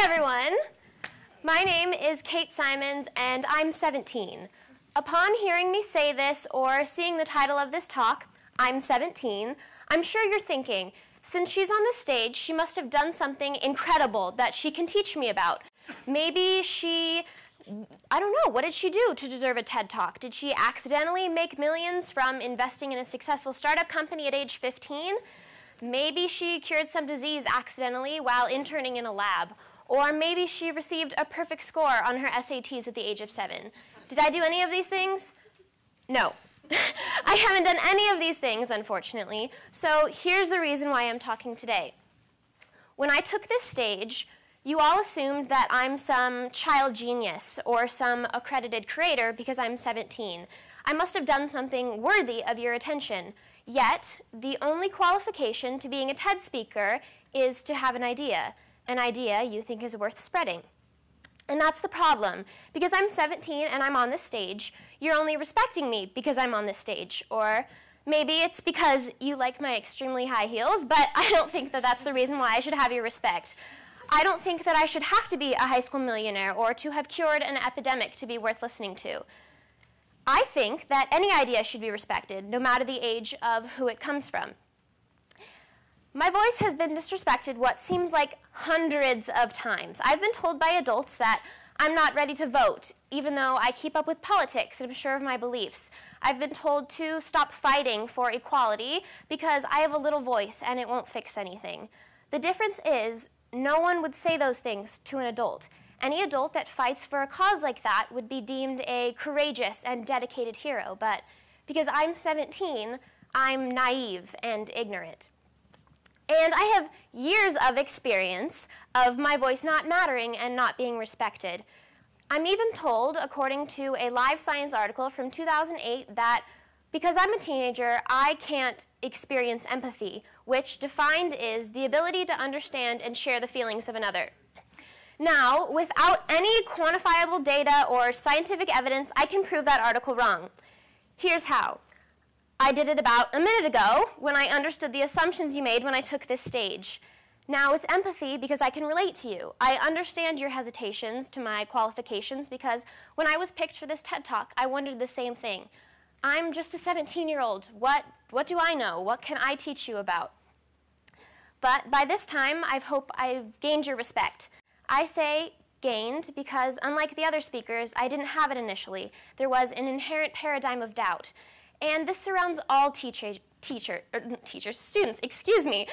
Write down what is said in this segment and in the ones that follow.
Hi everyone, my name is Kate Simonds and I'm 17. Upon hearing me say this or seeing the title of this talk, I'm 17, I'm sure you're thinking, since she's on the stage, she must have done something incredible that she can teach me about. Maybe I don't know, what did she do to deserve a TED Talk? Did she accidentally make millions from investing in a successful startup company at age 15? Maybe she cured some disease accidentally while interning in a lab. Or maybe she received a perfect score on her SATs at the age of 7. Did I do any of these things? No. I haven't done any of these things, unfortunately. So here's the reason why I'm talking today. When I took this stage, you all assumed that I'm some child genius or some accredited creator because I'm 17. I must have done something worthy of your attention. Yet, the only qualification to being a TED speaker is to have an idea you think is worth spreading. And that's the problem. Because I'm 17 and I'm on this stage, you're only respecting me because I'm on this stage. Or maybe it's because you like my extremely high heels, but I don't think that that's the reason why I should have your respect. I don't think that I should have to be a high school millionaire or to have cured an epidemic to be worth listening to. I think that any idea should be respected, no matter the age of who it comes from. My voice has been disrespected what seems like hundreds of times. I've been told by adults that I'm not ready to vote, even though I keep up with politics and I'm sure of my beliefs. I've been told to stop fighting for equality because I have a little voice and it won't fix anything. The difference is, no one would say those things to an adult. Any adult that fights for a cause like that would be deemed a courageous and dedicated hero, but because I'm 17, I'm naive and ignorant. And I have years of experience of my voice not mattering and not being respected. I'm even told, according to a Live Science article from 2008, that because I'm a teenager, I can't experience empathy, which defined is the ability to understand and share the feelings of another. Now, without any quantifiable data or scientific evidence, I can prove that article wrong. Here's how. I did it about a minute ago when I understood the assumptions you made when I took this stage. Now it's empathy because I can relate to you. I understand your hesitations to my qualifications because when I was picked for this TED Talk, I wondered the same thing. I'm just a 17-year-old. What do I know? What can I teach you about? But by this time, I hope I've gained your respect. I say gained because unlike the other speakers, I didn't have it initially. There was an inherent paradigm of doubt. And this surrounds all students, excuse me.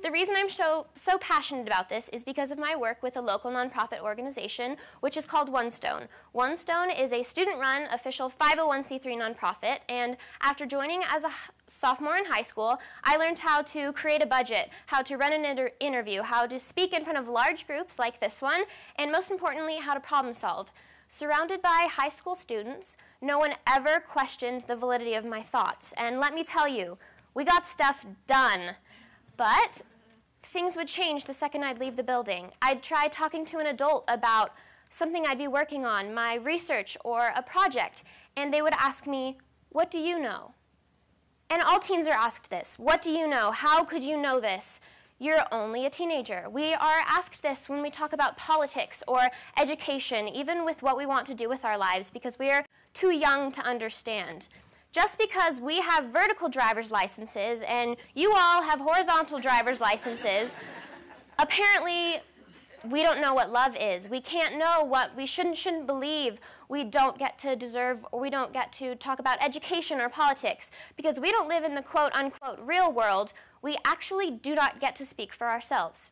The reason I'm so passionate about this is because of my work with a local nonprofit organization, which is called One Stone. One Stone is a student-run official 501c3 nonprofit, and after joining as a sophomore in high school, I learned how to create a budget, how to run an interview, how to speak in front of large groups like this one, and most importantly, how to problem solve. Surrounded by high school students, no one ever questioned the validity of my thoughts. And let me tell you, we got stuff done. But things would change the second I'd leave the building. I'd try talking to an adult about something I'd be working on, my research or a project, and they would ask me, "What do you know?" And all teens are asked this. What do you know? How could you know this? You're only a teenager. We are asked this when we talk about politics or education, even with what we want to do with our lives, because we are too young to understand. Just because we have vertical driver's licenses and you all have horizontal driver's licenses, apparently we don't know what love is. We can't know what we shouldn't believe. We don't get to deserve, or we don't get to talk about education or politics. Because we don't live in the quote-unquote real world, we actually do not get to speak for ourselves.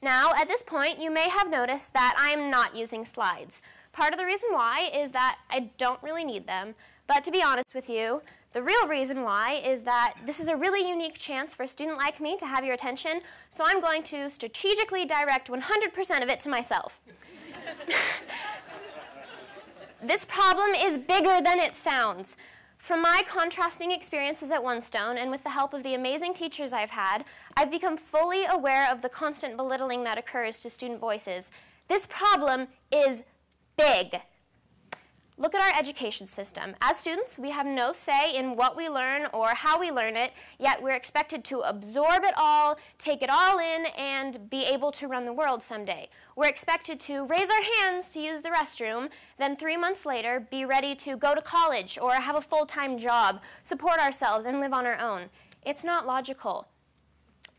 Now, at this point, you may have noticed that I'm not using slides. Part of the reason why is that I don't really need them. But to be honest with you, the real reason why is that this is a really unique chance for a student like me to have your attention, so I'm going to strategically direct 100% of it to myself. This problem is bigger than it sounds. From my contrasting experiences at One Stone, and with the help of the amazing teachers I've had, I've become fully aware of the constant belittling that occurs to student voices. This problem is big. Look at our education system. As students, we have no say in what we learn or how we learn it, yet we're expected to absorb it all, take it all in, and be able to run the world someday. We're expected to raise our hands to use the restroom, then 3 months later, be ready to go to college or have a full-time job, support ourselves, and live on our own. It's not logical.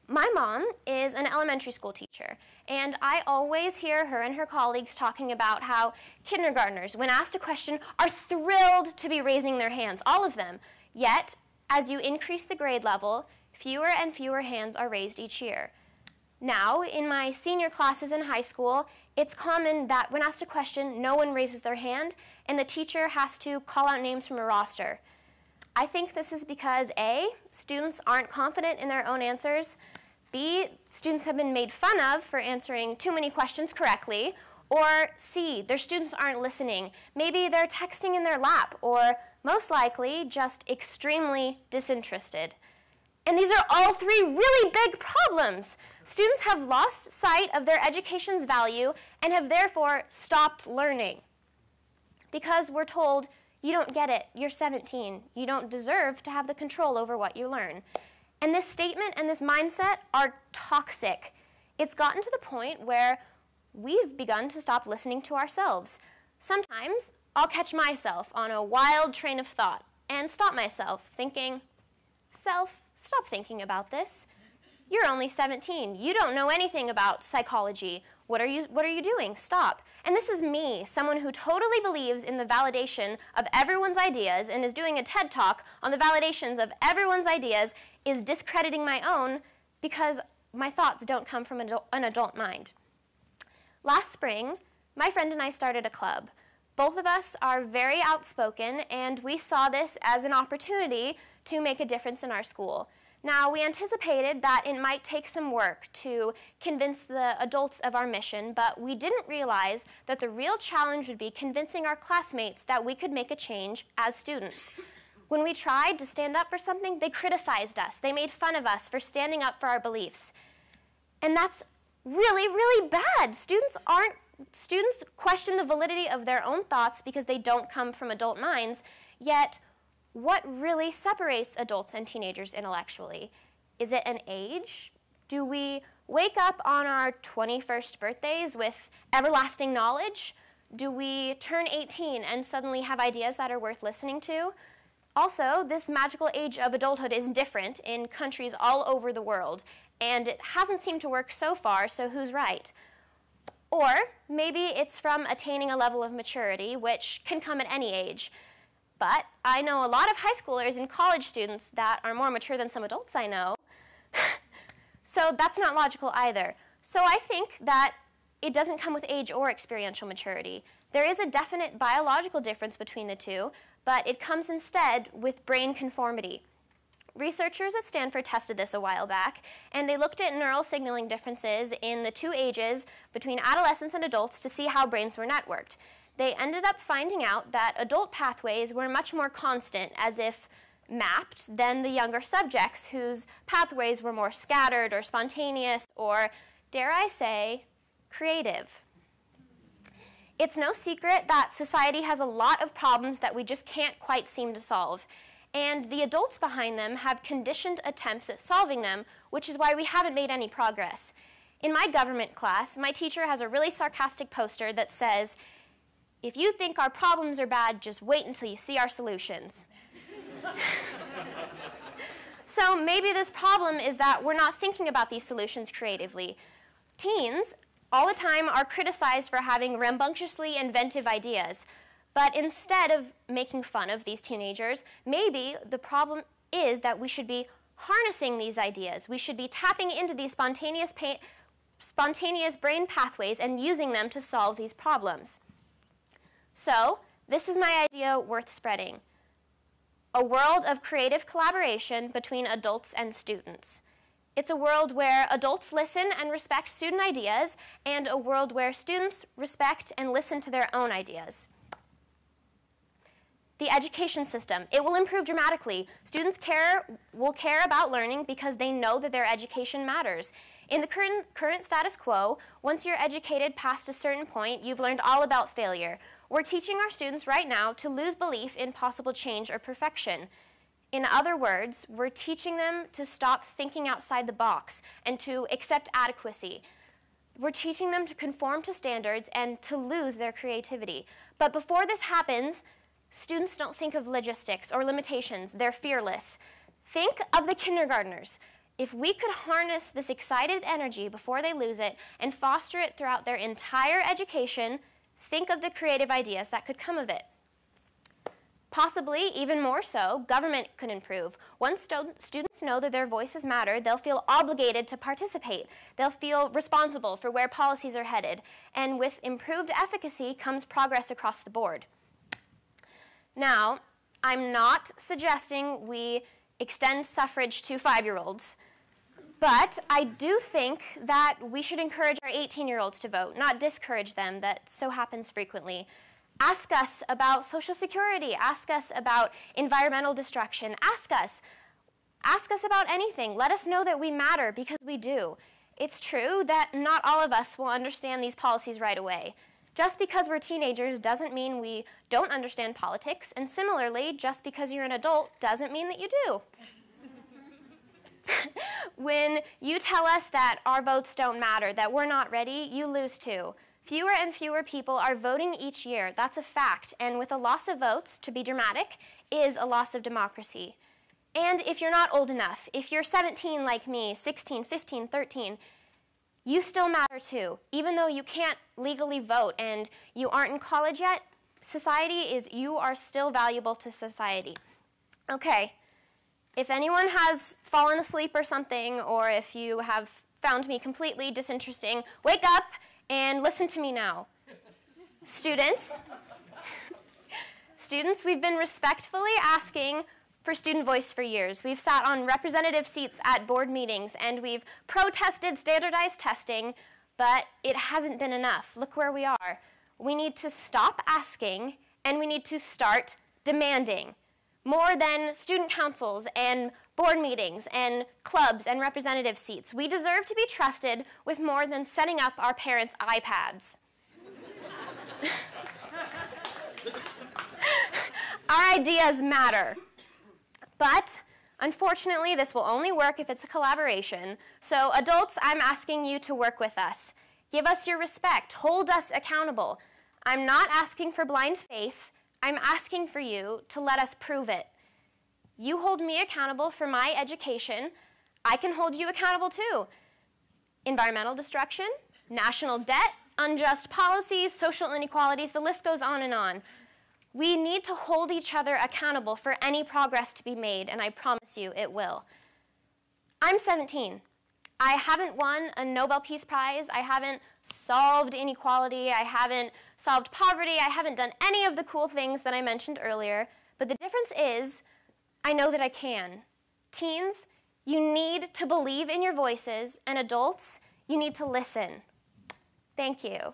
My mom is an elementary school teacher, and I always hear her and her colleagues talking about how kindergartners, when asked a question, are thrilled to be raising their hands, all of them. Yet, as you increase the grade level, fewer and fewer hands are raised each year. Now, in my senior classes in high school, it's common that when asked a question, no one raises their hand, and the teacher has to call out names from a roster. I think this is because A, students aren't confident in their own answers, B, students have been made fun of for answering too many questions correctly, or C, their students aren't listening. Maybe they're texting in their lap, or most likely just extremely disinterested. And these are all three really big problems. Students have lost sight of their education's value and have therefore stopped learning. Because we're told, you don't get it, you're 17, you don't deserve to have the control over what you learn. And this statement and this mindset are toxic. It's gotten to the point where we've begun to stop listening to ourselves. Sometimes I'll catch myself on a wild train of thought and stop myself thinking, self, stop thinking about this. You're only 17. You don't know anything about psychology. What are you doing? Stop. And this is me, someone who totally believes in the validation of everyone's ideas and is doing a TED Talk on the validations of everyone's ideas, is discrediting my own because my thoughts don't come from an adult mind. Last spring, my friend and I started a club. Both of us are very outspoken, and we saw this as an opportunity to make a difference in our school. Now, we anticipated that it might take some work to convince the adults of our mission, but we didn't realize that the real challenge would be convincing our classmates that we could make a change as students. When we tried to stand up for something, they criticized us. They made fun of us for standing up for our beliefs. And that's really, really bad. Students question the validity of their own thoughts because they don't come from adult minds, yet what really separates adults and teenagers intellectually? Is it an age? Do we wake up on our 21st birthdays with everlasting knowledge? Do we turn 18 and suddenly have ideas that are worth listening to? Also, this magical age of adulthood is different in countries all over the world, and it hasn't seemed to work so far, so who's right? Or maybe it's from attaining a level of maturity, which can come at any age. But I know a lot of high schoolers and college students that are more mature than some adults I know. So that's not logical either. So I think that it doesn't come with age or experiential maturity. There is a definite biological difference between the two, but it comes instead with brain conformity. Researchers at Stanford tested this a while back, and they looked at neural signaling differences in the two ages between adolescents and adults to see how brains were networked. They ended up finding out that adult pathways were much more constant, as if mapped, than the younger subjects whose pathways were more scattered or spontaneous or, dare I say, creative. It's no secret that society has a lot of problems that we just can't quite seem to solve, and the adults behind them have conditioned attempts at solving them, which is why we haven't made any progress. In my government class, my teacher has a really sarcastic poster that says, "If you think our problems are bad, just wait until you see our solutions." So maybe this problem is that we're not thinking about these solutions creatively. Teens, all the time, are criticized for having rambunctiously inventive ideas. But instead of making fun of these teenagers, maybe the problem is that we should be harnessing these ideas. We should be tapping into these spontaneous brain pathways and using them to solve these problems. So, this is my idea worth spreading. A world of creative collaboration between adults and students. It's a world where adults listen and respect student ideas, and a world where students respect and listen to their own ideas. The education system, it will improve dramatically. Students will care about learning because they know that their education matters. In the current status quo, once you're educated past a certain point, you've learned all about failure. We're teaching our students right now to lose belief in possible change or perfection. In other words, we're teaching them to stop thinking outside the box and to accept adequacy. We're teaching them to conform to standards and to lose their creativity. But before this happens, students don't think of logistics or limitations. They're fearless. Think of the kindergartners. If we could harness this excited energy before they lose it and foster it throughout their entire education, think of the creative ideas that could come of it. Possibly, even more so, government could improve. Once students know that their voices matter, they'll feel obligated to participate. They'll feel responsible for where policies are headed. And with improved efficacy comes progress across the board. Now, I'm not suggesting we extend suffrage to 5-year-olds, but I do think that we should encourage our 18-year-olds to vote, not discourage them. That so happens frequently. Ask us about Social Security. Ask us about environmental destruction. Ask us about anything. Let us know that we matter, because we do. It's true that not all of us will understand these policies right away. Just because we're teenagers doesn't mean we don't understand politics, and similarly, just because you're an adult doesn't mean that you do. When you tell us that our votes don't matter, that we're not ready, you lose too. Fewer and fewer people are voting each year. That's a fact. And with a loss of votes, to be dramatic, is a loss of democracy. And if you're not old enough, if you're 17 like me, 16, 15, 13, you still matter too. Even though you can't legally vote and you aren't in college yet, you are still valuable to society. Okay. If anyone has fallen asleep or something, or if you have found me completely disinteresting, wake up and listen to me now. Students, we've been respectfully asking for student voice for years. We've sat on representative seats at board meetings, and we've protested standardized testing, but it hasn't been enough. Look where we are. We need to stop asking, and we need to start demanding. More than student councils and board meetings and clubs and representative seats. We deserve to be trusted with more than setting up our parents' iPads. Our ideas matter. But unfortunately, this will only work if it's a collaboration. So adults, I'm asking you to work with us. Give us your respect. Hold us accountable. I'm not asking for blind faith. I'm asking for you to let us prove it. You hold me accountable for my education. I can hold you accountable too. Environmental destruction, national debt, unjust policies, social inequalities, the list goes on and on. We need to hold each other accountable for any progress to be made, and I promise you it will. I'm 17. I haven't won a Nobel Peace Prize. I haven't solved inequality. I haven't solved poverty. I haven't done any of the cool things that I mentioned earlier. But the difference is, I know that I can. Teens, you need to believe in your voices, and adults, you need to listen. Thank you.